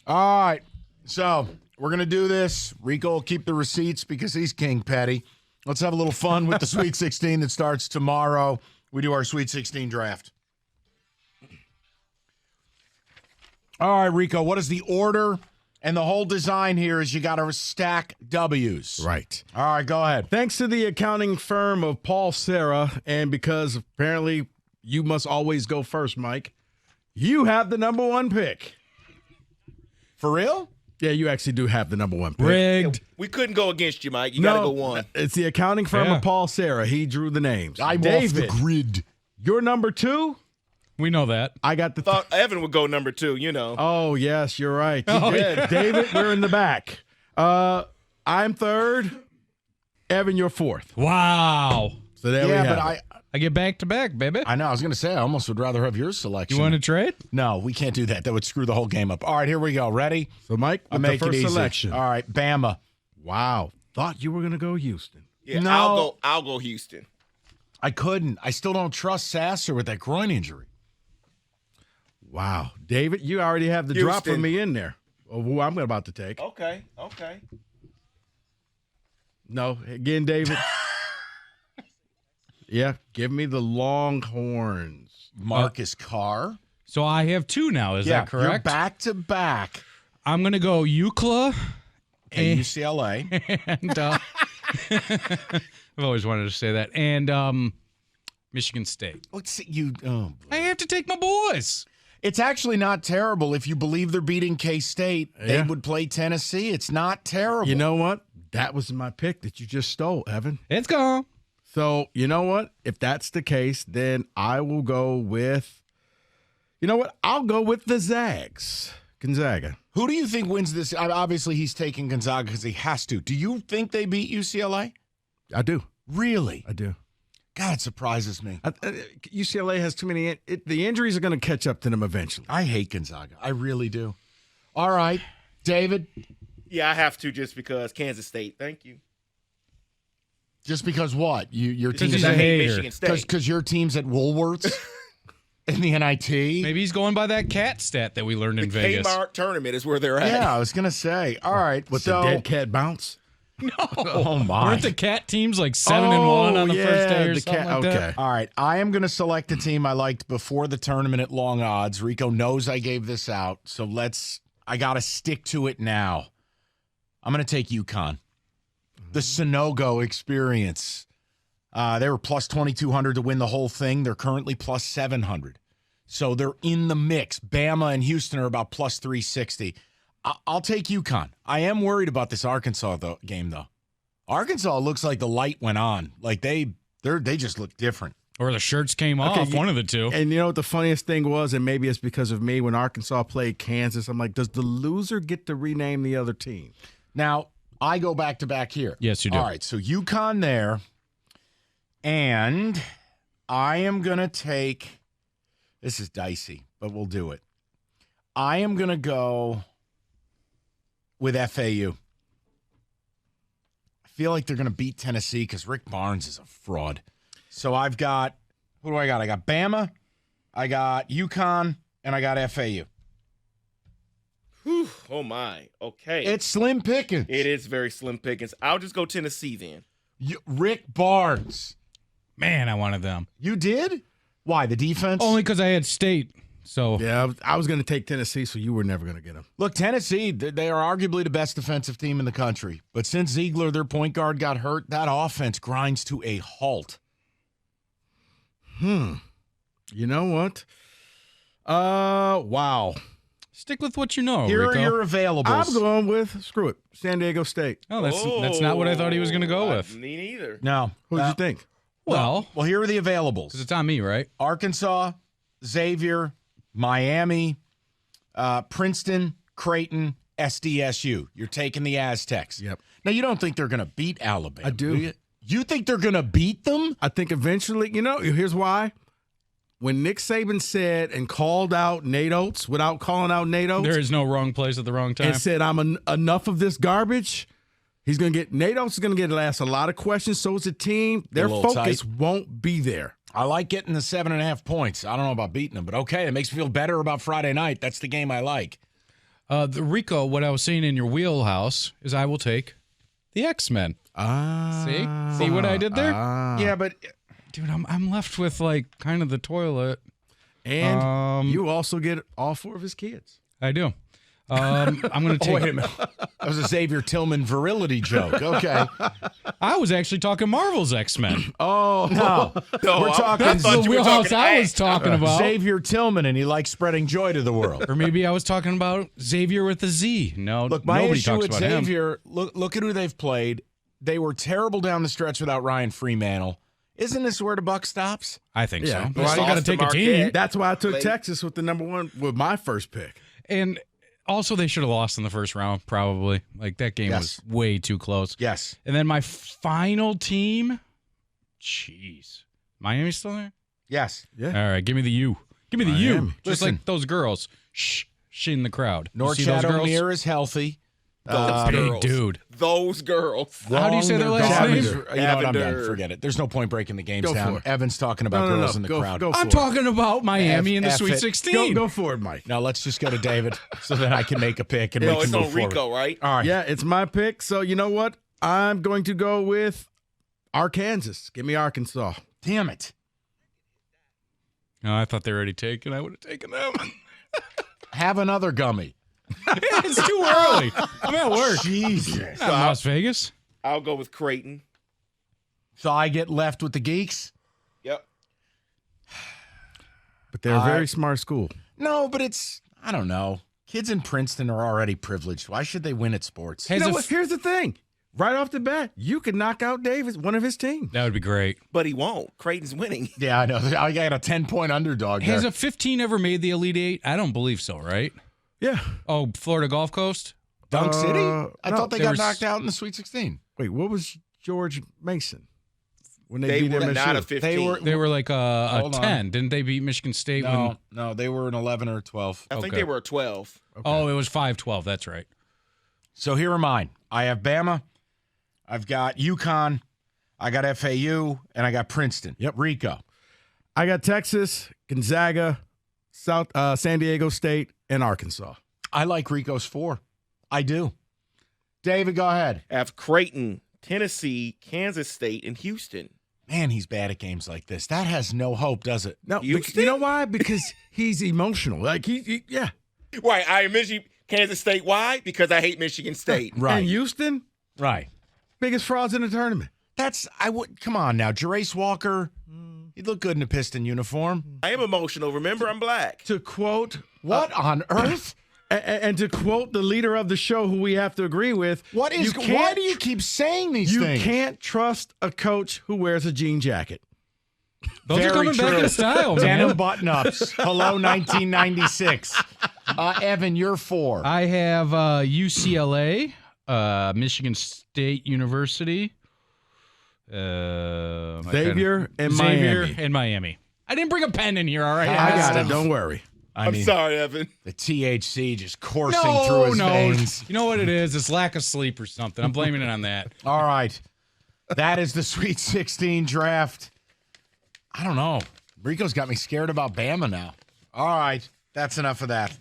All right. So we're going to do this. Rico will keep the receipts because he's King Petty. Let's have a little fun with the Sweet 16 that starts tomorrow. We do our Sweet 16 draft. All right, Rico, what is the order? And the whole design here is you got to stack W's. Right. All right, go ahead. Thanks to the accounting firm of Paul Serra, and because apparently you must always go first, Mike, you have the number one pick. For real? Yeah, you actually do have the number one pick. Rigged. We couldn't go against you, Mike. You got to go one. It's the accounting firm of Paul Serra. He drew the names. I'm David, off the grid. you're number two. We know that. I got the Thought Evan would go number 2, you know. Oh, yes, you're right. You did. David, we're in the back. I'm third. Evan, you're fourth. Wow. So there we have but it. I get back to back, baby. I know. I was going to say, I almost would rather have your selection. You want to trade? No, we can't do that. That would screw the whole game up. All right, here we go. Ready? So, Mike, I'll with the make it first easy. selection. All right, Bama. Wow. Thought you were going to go Houston. Yeah, No. I'll go Houston. I couldn't. I still don't trust Sasser with that groin injury. Wow. David, you already have the drop Houston. for me in there of who I'm about to take. Okay. No, again, David. Yeah, give me the Longhorns. Marcus Carr. So I have two now. Is that You're correct? back to back. I'm going to go UCLA And UCLA. and I've always wanted to say that. And Michigan State. Let's see you. Oh, I have to take my boys. it's actually not terrible if you believe they're beating K-State. They Yeah. would play Tennessee. It's not terrible. You know what? That was my pick that you just stole, Evan. It's gone. So, you know what? If that's the case, then I will go with, you know what? I'll go with the Zags. Gonzaga. Who do you think wins this? Obviously, he's taking Gonzaga because he has to. Do you think they beat UCLA? I do. Really? I do. God, it surprises me. UCLA has too many. The injuries are going to catch up to them eventually. I hate Gonzaga. I really do. All right, David. Yeah, I have to just because Kansas State. Thank you. Just because what? Your Just team he's is because I a hate hater. Michigan State. because your team's at Woolworths in the NIT. Maybe he's going by that cat stat that we learned in The Vegas. Kmart tournament is where they're at. Yeah, I was gonna say. All right, With so the dead cat bounce. oh my. Weren't the cat teams like 7-1 on the first day or the something cat. like that? Okay. All right, I am going to select a team I liked before the tournament at long odds. Rico knows I gave this out, so I got to stick to it now. I'm going to take UConn. The Sonogo experience. They were plus 2,200 to win the whole thing. They're currently plus 700. So they're in the mix. Bama and Houston are about plus 360. I'll take UConn. I am worried about this Arkansas game, though. Arkansas looks like the light went on. Like they just look different. Or the shirts came off, one of the two. And you know what the funniest thing was, and maybe it's because of me, when Arkansas played Kansas, I'm like, does the loser get to rename the other team? Now, I go back to back here. Yes, you do. All right, so UConn there. And I am going to take, this is dicey, but we'll do it. I am going to go with FAU. I feel like they're going to beat Tennessee because Rick Barnes is a fraud. So I've got, who do I got? I got Bama, I got UConn, and I got FAU. Whew, oh, my. Okay. It's slim pickings. It is very slim pickings. I'll just go Tennessee then. Rick Barnes. Man, I wanted them. You did? Why, the defense? Only because I had State. So Yeah, I was going to take Tennessee, so you were never going to get them. Look, Tennessee, they are arguably the best defensive team in the country. But since Ziegler, their point guard, got hurt, that offense grinds to a halt. You know what? Wow. stick with what you know, Here Rico. are your availables. I'm going with, screw it, San Diego State. Oh, that's not what I thought he was going to go with. Me neither. No. Who did you think? Well, Well, here are the availables. because it's on me, right? Arkansas, Xavier, Miami, Princeton, Creighton, SDSU. You're taking the Aztecs. Yep. Now, you don't think they're going to beat Alabama. I do. You? You think they're going to beat them? I think eventually, here's why. When Nick Saban said and called out Nate Oates without calling out Nate Oates There is no wrong place at the wrong time. and said, enough of this garbage, Nate Oates is going to get asked a lot of questions. So is the team. Their little focus tight. won't be there. I like getting the 7.5 points. I don't know about beating them, but okay. It makes me feel better about Friday night. That's the game I like. The Rico, what I was saying in your wheelhouse is I will take the X-Men. See what I did there? Yeah, but Dude, I'm left with like kind of the toilet. And you also get all 4 of his kids. I do. I'm going to take. wait a minute. That was a Xavier Tillman virility joke. Okay. I was actually talking Marvel's X-Men. Oh, No, we're talking That's the wheelhouse I was talking about. Xavier Tillman, and he likes spreading joy to the world. Or maybe I was talking about Xavier with a Z. No, Look, my nobody issue talks with about him. Xavier, look at who they've played. They were terrible down the stretch without Ryan Fremantle. Isn't this where the buck stops? I think Yeah. so. Well, Well, you got to lost to take a team. Marquette. That's why I took Late. Texas with the number 1 with my first pick. And also, they should have lost in the first round, probably. Like, that game Yes. was way too close. Yes. And then my final team, jeez. Miami's still there? Yes. All right, give me the U. Give me the U. Miami. Just Listen. like those girls. Shh in the crowd. You North see those girls? Shadowmere is healthy. Those Hey, girls. dude. Those girls. How do you say their last Evans- name? You know what? I'm done. Lavender. Forget it. There's no point breaking the games Go for down. it. Evan's talking about No, girls in the go, crowd. Go for I'm it. talking about Miami in the F Sweet it. 16. Go for it, Mike. Now let's just go to David so that I can make a pick and No, we it's can move on forward. Rico, right? All right. Yeah, it's my pick. So you know what? I'm going to go with Arkansas. Give me Arkansas. Damn it. No, I thought they were already taken. I would have taken them. Have another gummy. It's too early. I'm at work. Jesus. Not in Las Vegas. I'll go with Creighton. So I get left with the geeks? Yep. But they're a very smart school. No, but it's, I don't know. Kids in Princeton are already privileged. Why should they win at sports? Hey, You know As a what? f- Here's the thing. Right off the bat, you could knock out Davis, one of his teams. That would be great. But he won't. Creighton's winning. Yeah, I know. I got a 10-point underdog there. Has a 15 ever made the Elite Eight? I don't believe so, right? Yeah. Oh, Florida Gulf Coast? Dunk City? I no, thought they there got was- knocked out in the Sweet 16. Wait, what was George Mason when they, They beat were MSU? not a 15. They were like a Hold on. 10. Didn't they beat Michigan State? No, they were an 11 or 12. I think Okay. they were a 12. Oh, it was 5-12. That's right. So here are mine. I have Bama. I've got UConn. I got FAU. And I got Princeton. Yep. Rico. I got Texas, Gonzaga, San Diego State, and Arkansas. I like Rico's 4. I do. David, go ahead. I have Creighton, Tennessee, Kansas State, and Houston. Man, he's bad at games like this. That has no hope, does it? No, Houston? you know why? Because he's emotional. Like yeah. Right. I mentioned Kansas State. Why? Because I hate Michigan State. Right. And Houston, Right. biggest frauds in the tournament. Come on now. Jerace Walker, he'd look good in a Piston uniform. I am emotional. Remember, I'm black. To quote What on earth? and to quote the leader of the show, who we have to agree with, Why do you keep saying these you things? can't trust a coach who wears a jean jacket. Those Very are coming back true. in style, Denim man. button-ups. Hello, 1996. Evan, you're 4. I have UCLA, Michigan State University, Xavier and Xavier Miami. and Miami. I didn't bring a pen in here, all right? I got Stuff. it. Don't worry. I I'm mean, sorry, Evan. the THC just coursing through his No. veins. You know what it is? It's lack of sleep or something. I'm blaming it on that. All right. That is the Sweet 16 draft. I don't know. Rico's got me scared about Bama now. All right. That's enough of that.